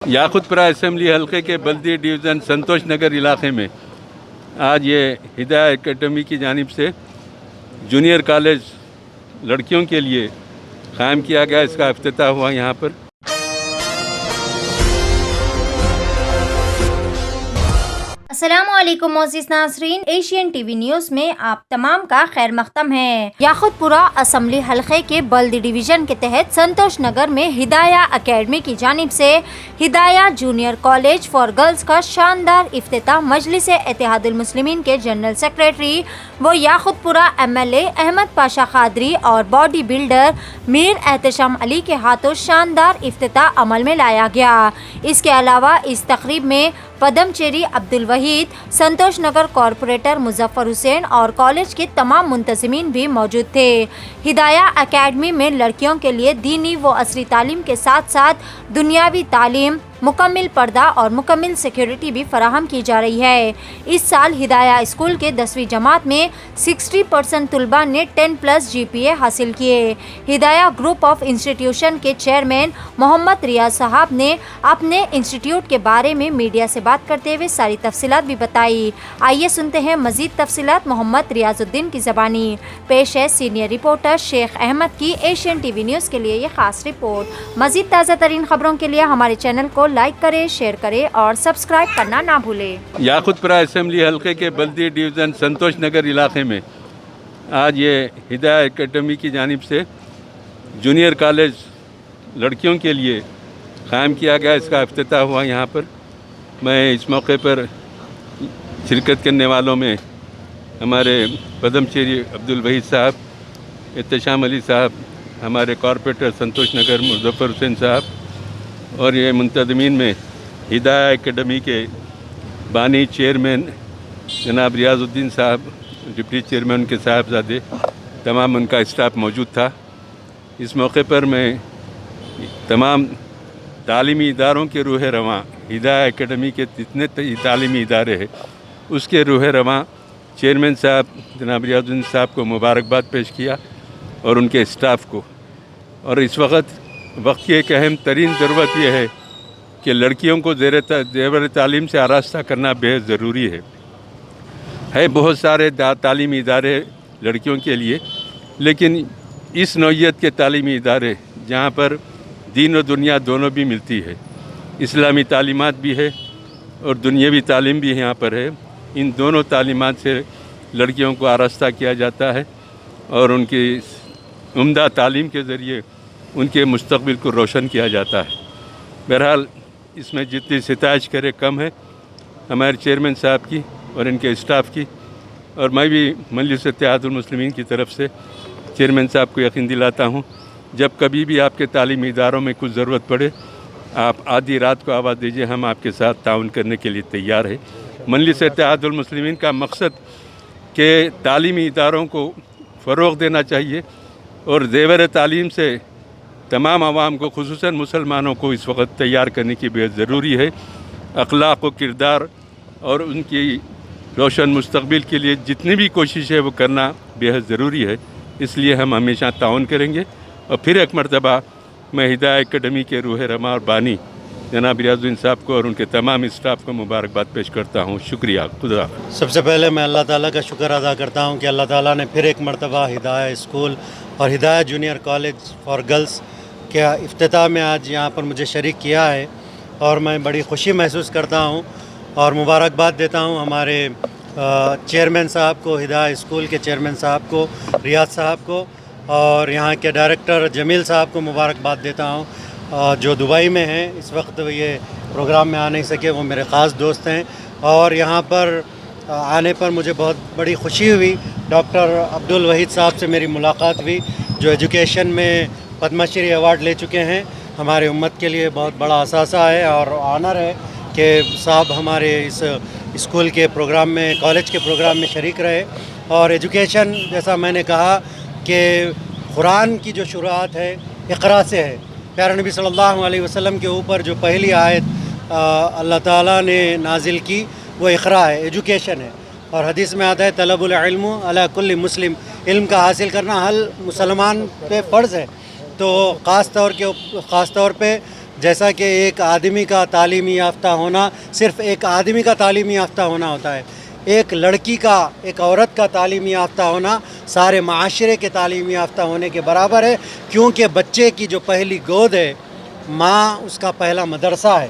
Yakutpura assembly हल्के के बल्दी division संतोष नगर इलाके में आज ये हिदाया एकेडमी की जानिब से जूनियर कॉलेज लड़कियों के लिए क़ायम किया गया। इसका इफ्तिताह हुआ यहाँ पर। अस्सलामुअलैकुम मोअज़्ज़िज़ नाज़रीन, एशियन टीवी न्यूज़ में आप तमाम का खैर मक़दम है। याकुतपुरा असम्बली हल्के के बल्दी डिवीज़न के तहत संतोष नगर में हिदाया एकेडमी की जानिब से हिदाया जूनियर कॉलेज फॉर गर्ल्स का शानदार इफ्तिताह मजलिस इत्तेहादुल मुस्लिमीन के जनरल सेक्रेटरी व याकुतपुरा MLA अहमद पाशा कादरी और बॉडी बिल्डर मीर एहतशाम अली के हाथों शानदार इफ्तिताह अमल में लाया गया। इसके अलावा इस तकरीब में पदमचेरी अब्दुल वहीद, संतोष नगर कॉरपोरेटर मुजफ्फर हुसैन और कॉलेज के तमाम मुंतज़मीन भी मौजूद थे। हिदाया एकेडमी में लड़कियों के लिए दीनी व असरी तालीम के साथ साथ दुनियावी तालीम, मुकम्मल पर्दा और मुकम्मल सिक्योरिटी भी फराहम की जा रही है। इस साल हिदाया स्कूल के 10वीं जमात में 60% तलबा ने 10+ GPA हासिल किए। हिदाया ग्रुप ऑफ इंस्टीट्यूशन के चेयरमैन मोहम्मद रियाज साहब ने अपने इंस्टीट्यूट के बारे में मीडिया से बात करते हुए सारी तफसीलात भी बताई। आइए सुनते हैं मजीद तफसीलात मोहम्मद रियाजुद्दीन की ज़बानी। पेश है सीनियर रिपोर्टर शेख अहमद की एशियन टीवी न्यूज़ के लिए ये खास रिपोर्ट। मजीद ताज़ा तरीन खबरों के लिए हमारे चैनल को लाइक करें, शेयर करें और सब्सक्राइब करना ना भूलें। याकुतपुरा असम्बली हल्के के बल्दी डिवीज़न संतोष नगर इलाके में आज ये हिदाया एकेडमी की जानिब से जूनियर कॉलेज लड़कियों के लिए क़ायम किया गया। इसका इफ्तिताह हुआ यहाँ पर। मैं इस मौके पर शिरकत करने वालों में हमारे पदमचेरी अब्दुल वहीद साहब, एहतशाम अली साहब, हमारे कॉरपोरेटर संतोष नगर मुजफ्फर हुसैन साहब और ये मुंतज़मीन में हिदाया एकेडमी के बानी चेयरमैन जनाब रियाजुद्दीन साहब, डिप्टी चेयरमैन के साहबजादे, तमाम उनका स्टाफ मौजूद था। इस मौके पर मैं तमाम तालीमी इदारों के रूह रवां, हिदाया एकेडमी के जितने तालीमी इदारे हैं उसके रूह रवां चेयरमैन साहब जनाब रियाजुद्दीन साहब को मुबारकबाद पेश किया और उनके स्टाफ को। और इस वक्त की एक अहम तरीन ज़रूरत यह है कि लड़कियों को ज़ेवर तालीम से आरास्ता करना बेहद ज़रूरी है। बहुत सारे तालीमी इदारे लड़कियों के लिए, लेकिन इस नौइयत के तालीमी इदारे जहाँ पर दीन और दुनिया दोनों भी मिलती है, इस्लामी तालीमात भी है और दुनियावी तालीम भी यहाँ पर है, इन दोनों तालीमात से लड़कियों को आरास्ता किया जाता है और उनकी उम्दा तालीम के ज़रिए उनके मुस्तक़बिल को रोशन किया जाता है। बहरहाल इसमें जितनी सिताइश करे कम है हमारे चेयरमैन साहब की और इनके स्टाफ की। और मैं भी मजलिस इत्तेहादुल मुस्लिमीन की तरफ से चेयरमैन साहब को यकीन दिलाता हूँ, जब कभी भी आपके तालीमी इदारों में कुछ ज़रूरत पड़े आप आधी रात को आवाज़ दीजिए, हम आपके साथ ताउन करने के लिए तैयार है। मजलिस इत्तेहादुल मुस्लिमीन का मकसद के तालीमी इदारों को फ़रोग़ देना चाहिए और ज़ेवर तालीम से तमाम आवाम को, खुसूसन मुसलमानों को इस वक्त तैयार करने की बेहद ज़रूरी है। अखलाक व किरदार और उनकी रोशन मुस्तक़बिल के लिए जितनी भी कोशिश है वो करना बेहद ज़रूरी है। इसलिए हम हमेशा ताउन करेंगे। और फिर एक मरतबा मैं हिदाया एकेडमी के रूह रमा और बानी जनाब रियाजुद्दीन साहब को और उनके तमाम स्टाफ को मुबारकबाद पेश करता हूँ। शुक्रिया। खुदा। सबसे पहले मैं अल्लाह ताला का शुक्र अदा करता हूँ कि अल्लाह ताला ने फिर एक मरतबा हिदाया स्कूल और हिदाया जूनियर कॉलेज फॉर गर्ल्स के इफ्तिताह में आज यहाँ पर मुझे शरीक किया है और मैं बड़ी ख़ुशी महसूस करता हूँ और मुबारकबाद देता हूँ हमारे चेयरमैन साहब को, हिदाया स्कूल के चेयरमैन साहब को, रियाज साहब को, और यहाँ के डायरेक्टर जमील साहब को मुबारकबाद देता हूँ जो दुबई में हैं। इस वक्त ये प्रोग्राम में आ नहीं सके, वो मेरे ख़ास दोस्त हैं और यहाँ पर आने पर मुझे बहुत बड़ी ख़ुशी हुई। डॉक्टर अब्दुल वहीद साहब से मेरी मुलाकात हुई जो एजुकेशन में पद्मश्री अवार्ड ले चुके हैं। हमारे उम्मत के लिए बहुत बड़ा असासा है और ऑनर है कि साहब हमारे इस स्कूल के प्रोग्राम में, कॉलेज के प्रोग्राम में शरीक रहे। और एजुकेशन, जैसा मैंने कहा कि कुरान की जो शुरुआत है इक़रा से है। प्यारे नबी सल्लल्लाहु अलैहि वसल्लम के ऊपर जो पहली आयत अल्लाह ताला ने नाजिल की वो इक़रा है, एजुकेशन है। और हदीस में आता है तलबुल इल्म अला कुल्ली मुस्लिम, इल्म का हासिल करना हर मुसलमान पे फ़र्ज़ है। तो ख़ास तौर पे جیسا کہ ایک آدمی کا تعلیمی یافتہ ہونا صرف ایک آدمی کا تعلیمی یافتہ ہونا ہوتا ہے، ایک لڑکی کا، ایک عورت کا تعلیمی یافتہ ہونا سارے معاشرے کے تعلیمی یافتہ ہونے کے برابر ہے، کیونکہ بچے کی جو پہلی گود ہے ماں اس کا پہلا مدرسہ ہے۔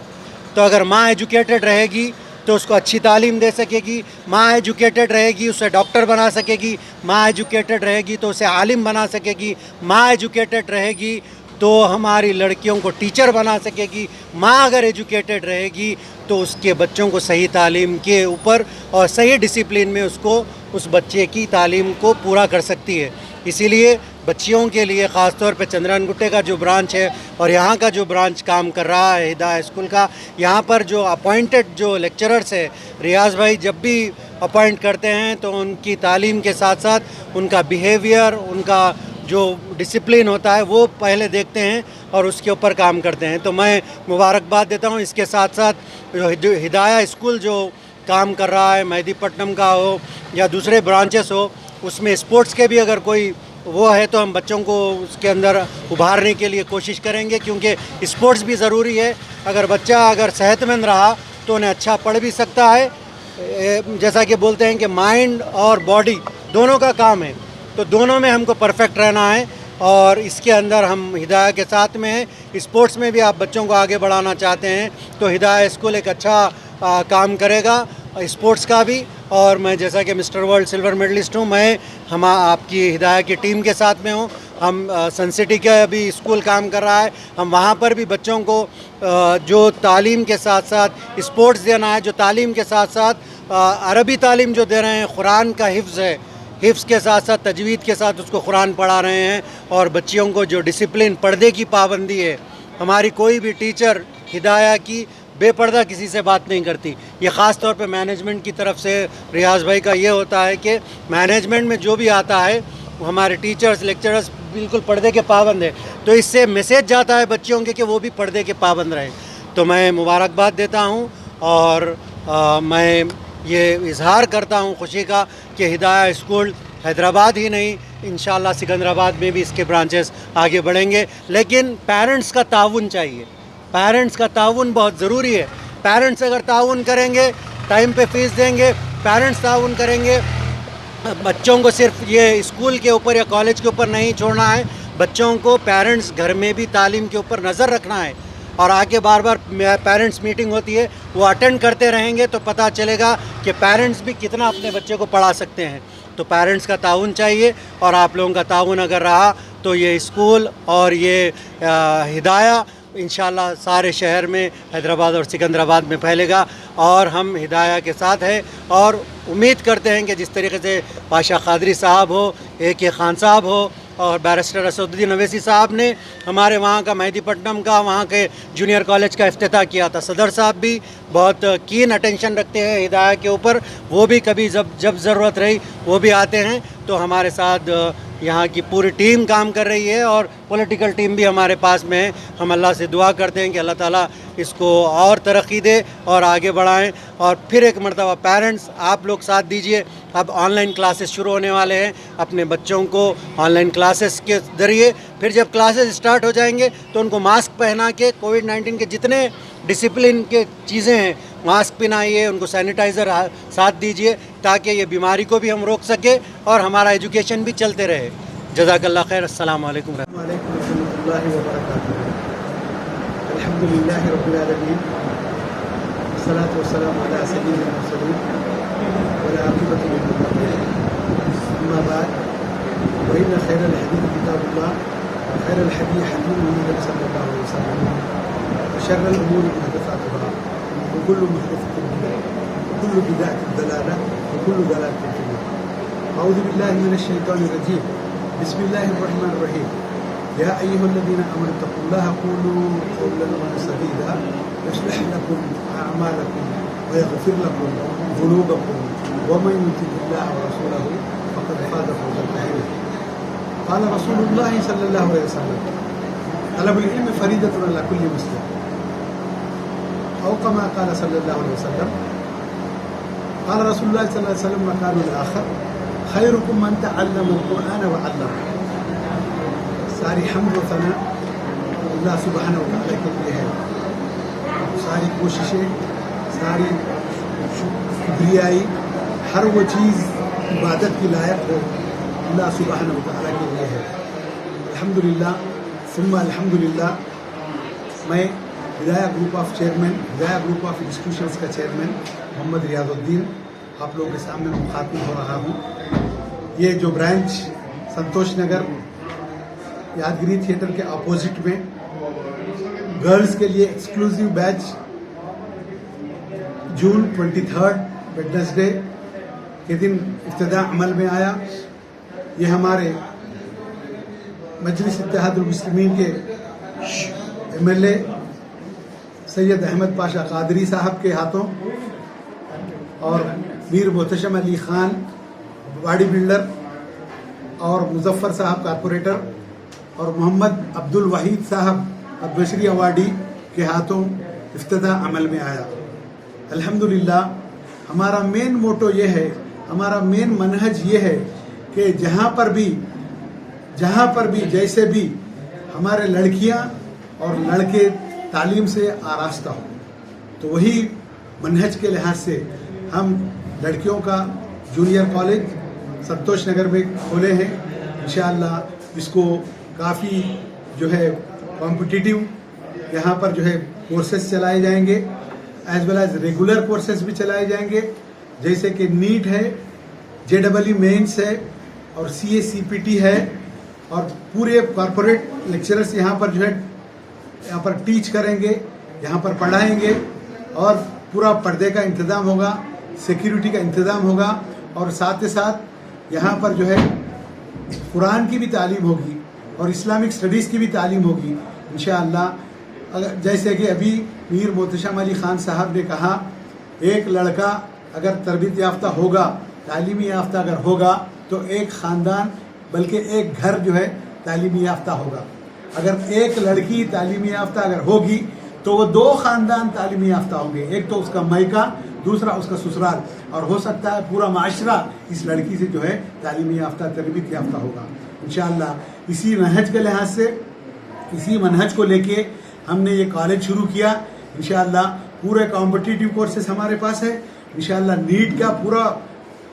تو اگر ماں ایجوکیٹڈ رہے گی تو اس کو اچھی تعلیم دے سکے گی، ماں ایجوکیٹڈ رہے گی اسے ڈاکٹر بنا سکے گی، ماں ایجوکیٹڈ رہے گی تو اسے عالم بنا سکے گی، ماں ایجوکیٹڈ رہے گی تو ہماری لڑکیوں کو ٹیچر بنا سکے گی، ماں اگر ایجوکیٹڈ رہے گی تو اس کے بچوں کو صحیح تعلیم کے اوپر اور صحیح ڈسپلن میں اس بچے کی تعلیم کو پورا کر سکتی ہے۔ اسی لیے بچیوں کے لیے خاص طور پہ چندران گٹے کا جو برانچ ہے اور یہاں کا جو برانچ کام کر رہا ہے ہدایہ اسکول کا، یہاں پر جو اپوائنٹڈ جو لیکچررز ہیں ریاض بھائی جب بھی اپوائنٹ کرتے ہیں تو ان کی تعلیم کے ساتھ ساتھ ان کا بیہیویئر، ان کا جو ڈسپلن ہوتا ہے وہ پہلے دیکھتے ہیں اور اس کے اوپر کام کرتے ہیں۔ تو میں مبارکباد دیتا ہوں۔ اس کے ساتھ ساتھ جو ہدایہ اسکول جو کام کر رہا ہے، مہدی پٹنم کا ہو یا دوسرے برانچز ہو، اس میں اسپورٹس کے بھی اگر کوئی وہ ہے تو ہم بچوں کو اس کے اندر ابھارنے کے لیے کوشش کریں گے، کیونکہ اسپورٹس بھی ضروری ہے۔ اگر بچہ اگر صحت مند رہا تو انہیں اچھا پڑھ بھی سکتا ہے۔ جیسا کہ بولتے ہیں کہ مائنڈ اور باڈی دونوں کا کام ہے، تو دونوں میں ہم کو پرفیکٹ رہنا ہے، اور اس کے اندر ہم ہدایہ کے ساتھ میں ہیں۔ اسپورٹس میں بھی آپ بچوں کو آگے بڑھانا چاہتے ہیں تو ہدایہ اسکول ایک اچھا کام کرے گا اسپورٹس کا بھی۔ اور میں جیسا کہ مسٹر ورلڈ سلور میڈلسٹ ہوں، میں آپ کی ہدایہ کی ٹیم کے ساتھ میں ہوں۔ ہم سن سٹی کا بھی اسکول کام کر رہا ہے، ہم وہاں پر بھی بچوں کو جو تعلیم کے ساتھ ساتھ اسپورٹس دینا ہے، جو تعلیم کے ساتھ ساتھ عربی تعلیم جو دے رہے ہیں، قرآن کا حفظ ہے، حفظ کے ساتھ ساتھ تجوید کے ساتھ اس کو قرآن پڑھا رہے ہیں، اور بچیوں کو جو ڈسپلن پردے کی پابندی ہے، ہماری کوئی بھی ٹیچر ہدایہ کی بے پردہ کسی سے بات نہیں کرتی۔ یہ خاص طور پہ مینجمنٹ کی طرف سے ریاض بھائی کا یہ ہوتا ہے کہ مینجمنٹ میں جو بھی آتا ہے وہ ہمارے ٹیچرز لیکچررز بالکل پردے کے پابند ہے، تو اس سے میسیج جاتا ہے بچوں کے کہ وہ بھی پردے کے پابند رہیں۔ تو میں مبارکباد دیتا ہوں، اور میں یہ اظہار کرتا ہوں خوشی کا کہ ہدایہ اسکول حیدرآباد ہی نہیں، انشاءاللہ سکندرآباد میں بھی اس کے برانچز آگے بڑھیں گے، لیکن پیرنٹس کا تعاون چاہیے۔ پیرنٹس کا تعاون بہت ضروری ہے۔ پیرنٹس اگر تعاون کریں گے، ٹائم پہ فیس دیں گے، پیرنٹس تعاون کریں گے، بچوں کو صرف یہ اسکول کے اوپر یا کالج کے اوپر نہیں چھوڑنا ہے، بچوں کو پیرنٹس گھر میں بھی تعلیم کے اوپر نظر رکھنا ہے، اور آگے بار بار پیرنٹس میٹنگ ہوتی ہے وہ اٹینڈ کرتے رہیں گے تو پتہ چلے گا کہ پیرنٹس بھی کتنا اپنے بچے کو پڑھا سکتے ہیں۔ تو پیرنٹس کا تعاون چاہیے، اور آپ لوگوں کا تعاون اگر رہا تو یہ اسکول اور یہ ہدایہ انشاءاللہ سارے شہر میں، حیدرآباد اور سکندرآباد میں پھیلے گا، اور ہم ہدایہ کے ساتھ ہیں، اور امید کرتے ہیں کہ جس طریقے سے پاشا قادری صاحب ہو، AK خان صاحب ہو، اور بیرسٹر اسد الدین اویسی صاحب نے ہمارے وہاں کا مہدی پٹنم کا وہاں کے جونیئر کالج کا افتتاح کیا تھا، صدر صاحب بھی بہت کین اٹینشن رکھتے ہیں ہدایہ کے اوپر، وہ بھی کبھی جب ضرورت رہی وہ بھی آتے ہیں۔ تو ہمارے ساتھ یہاں کی پوری ٹیم کام کر رہی ہے، اور پولیٹیکل ٹیم بھی ہمارے پاس میں ہے۔ ہم اللہ سے دعا کرتے ہیں کہ اللہ تعالیٰ اس کو اور ترقی دے اور آگے بڑھائیں۔ اور پھر ایک مرتبہ پیرنٹس آپ لوگ ساتھ دیجئے، اب آن لائن کلاسز شروع ہونے والے ہیں، اپنے بچوں کو آن لائن کلاسز کے ذریعے، پھر جب کلاسز اسٹارٹ ہو جائیں گے تو ان کو ماسک پہنا کے کووڈ-19 کے جتنے ڈسپلن کے چیزیں ہیں، ماسک پہنائیے، ان کو سینیٹائزر ساتھ دیجئے، تاکہ یہ بیماری کو بھی ہم روک سکے اور ہمارا ایجوکیشن بھی چلتے رہے۔ جزاک اللہ خیر۔ السلام علیکم ورحمۃ اللہ وبرکاتہ۔ الحمد للہ رب العالمین، والصلاة والسلام علی سید المرسلین والعاقبۃ للمتقین، اما بعد، فإن خیر الحدیث کتاب اللہ، وخیر الحدی حدیث محمد صلی اللہ علیہ وسلم، وشر الامور محدثاتها، وكل محدثة بدعة، وكل بدعة ضلالة، وكل ضلالة في النار۔ أعوذ بالله من الشيطان الرجيم، بسم الله الرحمن الرحيم۔ يا أيها الذين آمنوا اتقوا الله قولوا قولا سديدا يصلح لكم أعمالكم ويغفر لكم ذنوبكم ومن يطع الله ورسوله فقد فاز فوزا عظيما۔ قال رسول الله صلى الله عليه وسلم: طلب العلم فريضة على كل مسلم، أو كما قال صلى الله عليه وسلم۔ قال رسول الله صلى الله عليه وسلم مكان الآخر: خيركم من تعلم القرآن وعلمه۔ ساری حمد و ثنا अल्लाह सुब्हानहू व तआला के लिए है। सारी कोशिशें, सारी शुक्रियाई, हर वो चीज़ इबादत की लायक हो अल्लाह सुब्हानहू व तआला के लिए है। अल्हम्दुलिल्लाह सुम्मा अल्हम्दुलिल्लाह। मैं Hidaya group of chairman, Hidaya group of institutions का चेयरमैन मोहम्मद रियाजुद्दीन आप लोगों के सामने मुखातिब हो रहा हूँ। ये जो ब्रांच संतोष नगर यादगिरी थिएटर के अपोजिट में गर्ल्स के लिए एक्सक्लूसिव बैच जून 23 वेडनेसडे के दिन इब्तिदा अमल में आया। ये हमारे मजलिस इत्तेहादुल मुस्लिमीन के एमएलए सैयद अहमद पाशा कादरी साहब के हाथों और मीर मोहतशम अली ख़ान बॉडी बिल्डर और मुजफ्फर साहब कारपोरेटर और मोहम्मद अब्दुल वहीद साहब पद्मश्री अवार्डी के हाथों इफ्तिताह अमल में आया। अल्हम्दुलिल्लाह हमारा मेन मोटो ये है, हमारा मेन मनहज ये है कि जहाँ पर भी जैसे भी हमारे लड़कियाँ और लड़के तालीम से आरास्ता हो, तो वही मनहज के लिहाज से हम लड़कियों का जूनियर कॉलेज संतोष नगर में खोले हैं। इंशाअल्लाह इसको काफ़ी जो है कॉम्पिटिटिव यहाँ पर जो है कोर्सेज चलाए जाएंगे, as well as regular courses भी चलाए जाएंगे, जैसे कि नीट है, JEE मेंस है और CACPT है। और पूरे कॉरपोरेट लेक्चरर्स यहाँ पर जो है यहाँ पर टीच करेंगे, यहाँ पर पढ़ाएंगे और पूरा पर्दे का इंतज़ाम होगा, सिक्योरिटी का इंतज़ाम होगा और साथ ही साथ यहाँ पर जो है कुरान की भी तालीम होगी और इस्लामिक स्टडीज़ की भी तालीम होगी इंशाअल्लाह। अगर जैसे कि अभी मीर मोहतशम अली ख़ान साहब ने कहा, एक लड़का अगर तरबियत याफ्ता होगा, तालीमी याफ्ता अगर होगा तो एक ख़ानदान बल्कि एक घर जो है तालीमी याफ्ता होगा। अगर एक लड़की तालीमी याफ्ता अगर होगी तो वो 2 ख़ानदान तालीमी याफ्ता होंगे, एक तो उसका मायका, दूसरा उसका ससुराल, और हो सकता है पूरा माशरा इस लड़की से जो है तालीमी याफ्ता तरबियत याफ्ता होगा इंशाअल्लाह। इसी मनहज के लिहाज से, इसी मनहज को लेके हमने ये कॉलेज शुरू किया इंशाअल्लाह। पूरे कॉम्पिटिटिव कोर्सेस हमारे पास है इंशाअल्लाह। नीट का पूरा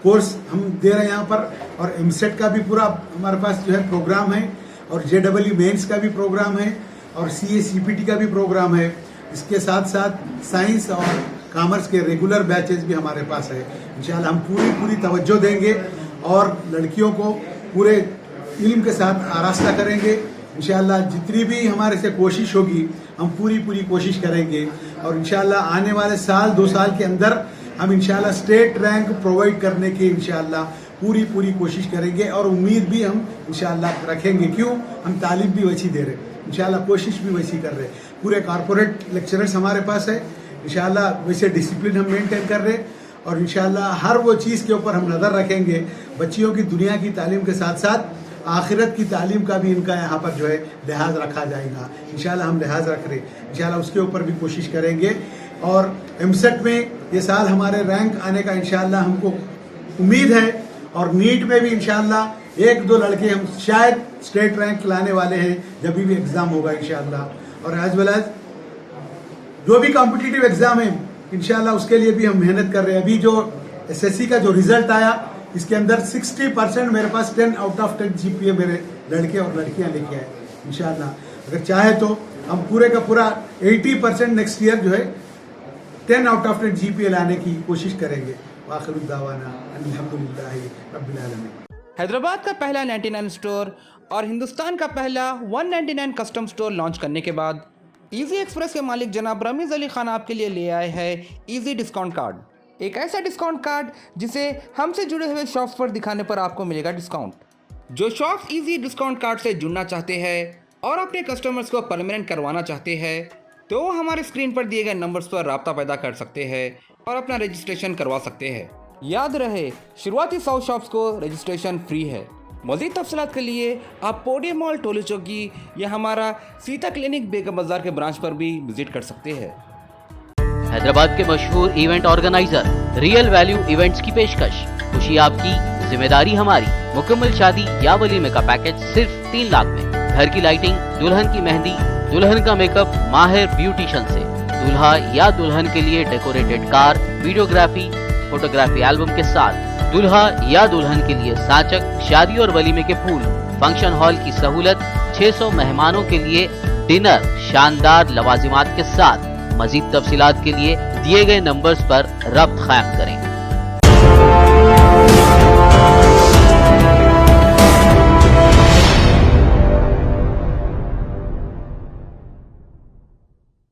कोर्स हम दे रहे हैं यहाँ पर और एमसेट का भी पूरा हमारे पास जो है प्रोग्राम है और JEE मेंस का भी प्रोग्राम है और CACPT का भी प्रोग्राम है। इसके साथ साथ साइंस और कॉमर्स के रेगुलर बैचेस भी हमारे पास है इंशाअल्लाह। हम पूरी तवज्जो देंगे और लड़कियों को पूरे इल्म के साथ आरास्ता करेंगे इंशाअल्लाह। जितनी भी हमारे से कोशिश होगी हम पूरी कोशिश करेंगे और इंशाअल्लाह आने वाले साल 2 साल के अंदर हम इंशाअल्लाह स्टेट रैंक प्रोवाइड करने की इंशाअल्लाह पूरी कोशिश करेंगे और उम्मीद भी हम इंशाअल्लाह रखेंगे। क्यों? हम तालीम भी वैसी दे रहे हैं इंशाअल्लाह, कोशिश भी वैसी कर रहे हैं। पूरे कॉरपोरेट लेक्चरर्स हमारे पास है इंशाअल्लाह, वैसे डिसिप्लिन हम मेंटेन कर रहे हैं और इंशाअल्लाह हर वो चीज़ के ऊपर हम नज़र रखेंगे। बच्चियों की दुनिया की तालीम के साथ साथ आखिरत की तालीम का भी इनका यहाँ पर जो है लिहाज रखा जाएगा इंशाअल्लाह। हम लिहाज रख रहे हैं इंशाअल्लाह, उसके ऊपर भी कोशिश करेंगे। और एमसेट में ये साल हमारे रैंक आने का इंशाअल्लाह हमको उम्मीद है और नीट में भी इंशाअल्लाह 1-2 लड़के हम शायद स्टेट रैंक लाने वाले हैं जब भी एग्ज़ाम होगा इंशाअल्लाह। और एज वेल एज जो भी कॉम्पिटिटिव एग्ज़ाम है इंशाअल्लाह उसके लिए भी हम मेहनत कर रहे हैं। अभी जो SSC का जो रिज़ल्ट आया इसके अंदर 60% मेरे पास 10 आउट ऑफ 10 GPA मेरे लड़के और लड़कियां लेके आए इंशाअल्लाह। अगर चाहे तो हम पूरे का पूरा 80% नेक्स्ट ईयर जो है 10 आउट ऑफ 10 GPA लाने की कोशिश करेंगे। वाखिर दावाना अल्हम्दुलिल्लाहि रब्बिल आलमीन। हैदराबाद का पहला 99 स्टोर और हिंदुस्तान का पहला 199 कस्टम स्टोर लॉन्च करने के बाद इजी एक्सप्रेस के मालिक जनाब रमीज़ अली खान आपके लिए ले आए हैं इजी डिस्काउंट कार्ड। एक ऐसा डिस्काउंट कार्ड जिसे हमसे जुड़े हुए शॉप्स पर दिखाने पर आपको मिलेगा डिस्काउंट। जो शॉप्स इजी डिस्काउंट कार्ड से जुड़ना चाहते हैं और अपने कस्टमर्स को परमानेंट करवाना चाहते हैं तो वो हमारे स्क्रीन पर दिए गए नंबर्स पर राब्ता पैदा कर सकते हैं और अपना रजिस्ट्रेशन करवा सकते हैं। याद रहे, शुरुआती 100 शॉप्स को रजिस्ट्रेशन फ्री है। मज़ीद तफसीलात के लिए आप पोडियम मॉल टोली चौकी या हमारा सीता क्लिनिक बेगम बाजार के ब्रांच पर भी विजिट कर सकते हैं। हैदराबाद के मशहूर event organiser real value events की पेशकश। खुशी आपकी, जिम्मेदारी हमारी। मुकम्मल शादी या वलीमे का पैकेज सिर्फ 3 लाख में। घर की लाइटिंग, दुल्हन की मेहंदी, दुल्हन का मेकअप माहिर ब्यूटिशियन से, दूल्हा या दुल्हन के लिए decorated car, videography, photography album के साथ दूल्हा या दुल्हन के लिए साचक, शादी और वलीमे के फूल, फंक्शन हॉल की सहूलत, 600 मेहमानों के लिए डिनर, शानदार लवाजिमात के साथ। मजीद तफसीलात के लिए दिए गए नंबर्स पर रब्त कायम करें।